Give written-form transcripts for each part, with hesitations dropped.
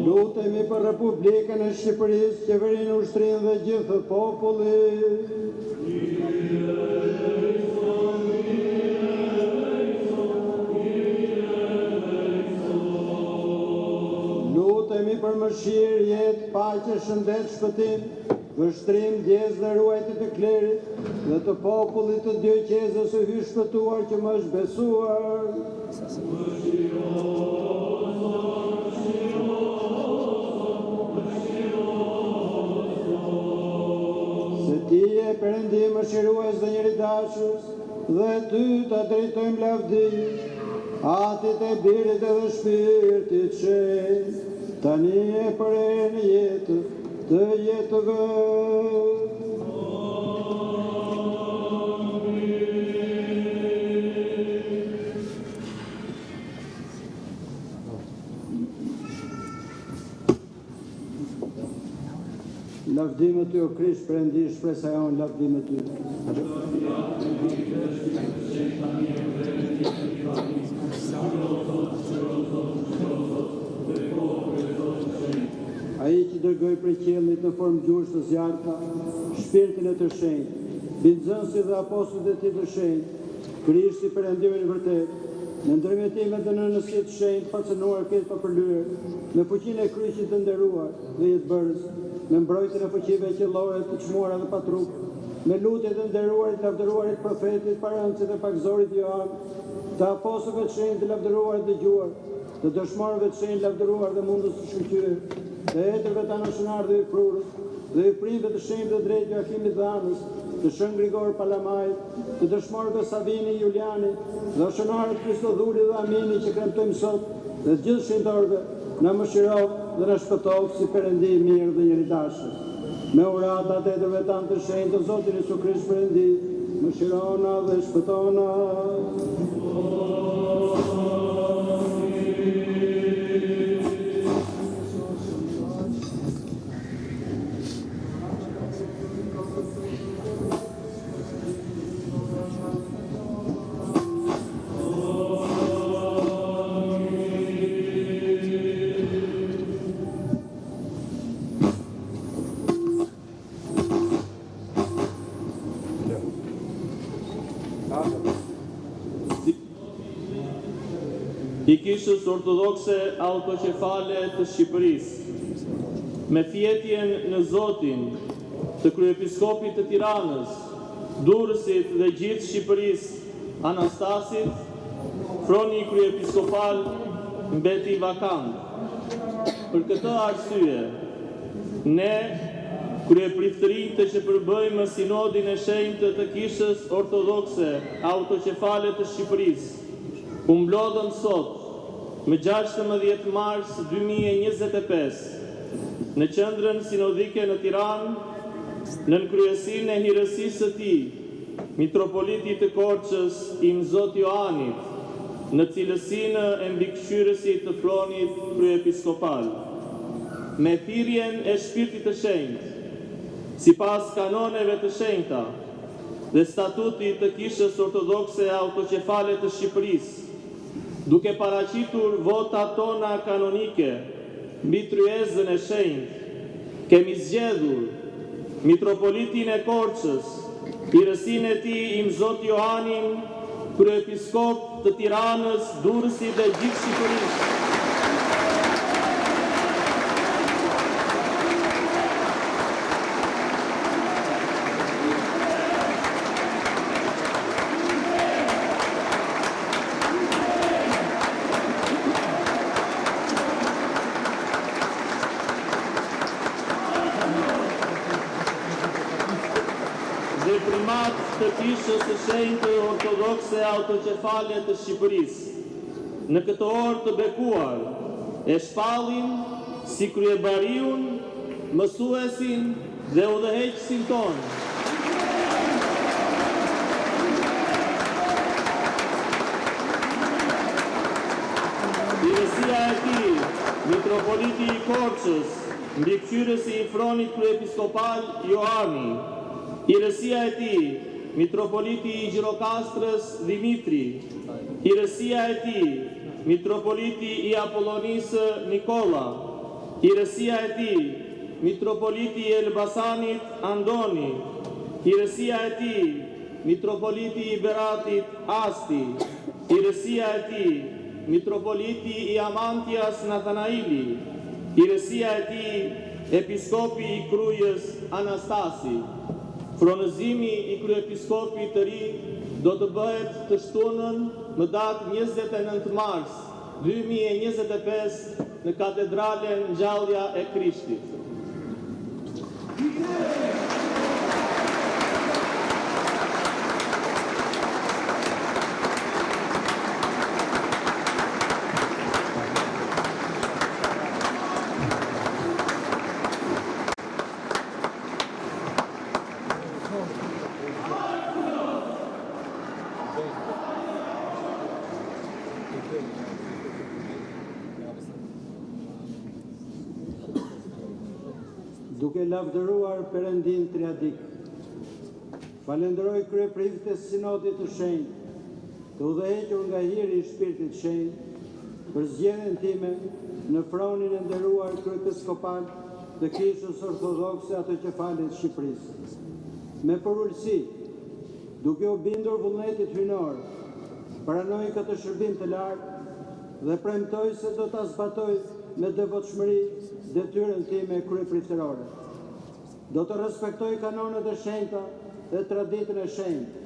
Lutemi për Republikën e Shqipërisë, qeverinë, ushtrinë dhe gjithë popullit. Lutemi për mëshirë, jetë, paqe, shëndet, shpëtim, vështrim, ndjesë dhe ruajtje të klerit dhe të popullit të diocezës së hy shpëtuar që më është besuar. Se ti e Perëndi mëshirues dhe njeritashës, dhe ty të drejtojmë lavdi, Atit e Birit edhe Shpirtit Shenjtë, tani e për herë në jetë të jetëve. Lavdime ty o Krisht, Perëndi, shpresa jonë, lavdime ty. Ai që dërgoi prej qiellit në formë gjurës të zjarta, shpirtin e të shenjtë, binxënësit dhe apostujt e tij të shenjtë, Krishti Perëndiu i vërtet, në ndërmjetimet dhe nënësit të shenjtë, pacënuar këtë pa përlyer, me fuqinë e kryqit të nderuar dhe jetëbërës, me mbrojtjen e fuqive qiellore të çmuara dhe pa trup, me lutjet e nderuarit, lavdëruarit profetit, parancit e pakzorit Joan, të apostujve të shenjtë të lavdëruar dhe dëgjuar, të dëshmorëve të shenjtë lavdëruar dhe mundës të shkëlqyer, të etërve të anashënar dhe i prurës, dhe i prindve të shenjtë dhe drejtë Joakimit dhe Anës, të Shën Grigor Palamajt, të dëshmorëve Savini, Juliani, dhe anashënarët Kristodhuli dhe Amini që kremtojmë sot, dhe gjithë shenjtarëve, na mëshiro dhe na shpëtov si Perëndi i mirë dhe njeritashës. Me uratat e etërve tanë të shenjtë të Zotin Jesu Krisht Perëndi, mëshirona dhe shpëtona. I Kishës Ortodokse Autokefale të Shqipërisë, me fjetjen në Zotin të kryepiskopit të Tiranës, Durrësit dhe gjithë Shqipërisë, Anastasit, froni kryepiskopal mbeti vakant. Për këtë arsye, ne, kryepriftërinë që përbëjmë sinodin e shenjtë të Kishës Ortodokse Autokefale të Shqipërisë, u mblodhëm sot me 16 mars 2025 në qendrën sinodike në Tiranë, në kryesinë e hirësisë së tij, mitropolitit të Korçës Im Zot Joanit, në cilësinë e mbikëqyrësit të pronit kryepiskopal, me thirrjen e Shpirtit të Shenjtë, sipas kanoneve të shenjta dhe statutit të Kishës Ortodokse Autokefale të Shqipërisë, duke paraqitur votat tona kanonike mbi tryezën e shenjtë, kemi zgjedhur mitropolitin e Korçës, hirësinë e tij Im Zot Joanin, kryepiskop të Tiranës, Durrësit dhe gjithë Shqipërisë, dhe primat të Kishës së Shenjtë Ortodokse Autokefale të Shqipërisë, në këtë orë të bekuar, e shpallin si kryebariun, mësuesin dhe udhëheqësin tonë. Hirësia e tij, mitropoliti i Korçës, mbikëqyrësi i Fronit kryepiskopal Joani, Hirësia e tij, Mitropoliti i Gjirokastrës Dimitri, Hirësia e tij, Mitropoliti i Apollonisë Nikola, Hirësia e tij, Mitropoliti i Elbasanit Andoni, Hirësia e tij, Mitropoliti i Beratit Asti, Hirësia e tij, Mitropoliti i Amantias Nathanaili, Hirësia e tij, Episkopi i Krujës Anastasi. Fronëzimi i kryepiskopit të ri do të bëhet të shtunën më datë 29 mars 2025 në Katedralen Ngjallja e Krishtit. Duke lavdëruar Perëndin Triadik, falenderoj kryeprifët e Sinodit të Shenjtë, të udhëhequr nga hiri i Shpirtit Shenjtë, për zgjedhjen time në fronin e nderuar kryepiskopal të Kishës Ortodokse Autoqefalit të Shqipërisë. Me përulësi, duke u bindur vullnetit hynor, pranoj këtë shërbim të lartë dhe premtoj se do ta zbatoj me devotshmëri detyrën time kryepriftërore. Do të respektoj kanonet e shenjta dhe traditën e shenjtë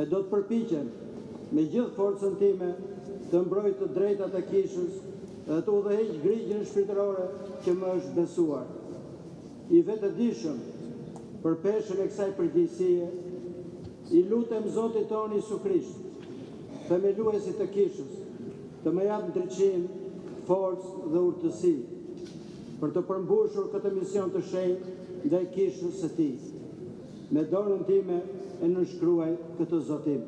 e do të përpiqem me gjithë forcën time të mbroj të drejtat e kishës dhe të udhëheq grigjen shpirtërore që më është besuar. I vetëdijshëm për peshën e kësaj përgjegjësie, i lutem Zotit tonë Isu Krisht, themeluesit të kishës, të më jap ndriçim, forcë dhe urtësi për të përmbushur këtë mision të shenjtë ndaj kishës së tij. Me dorën time e nënshkruaj këtë zotim.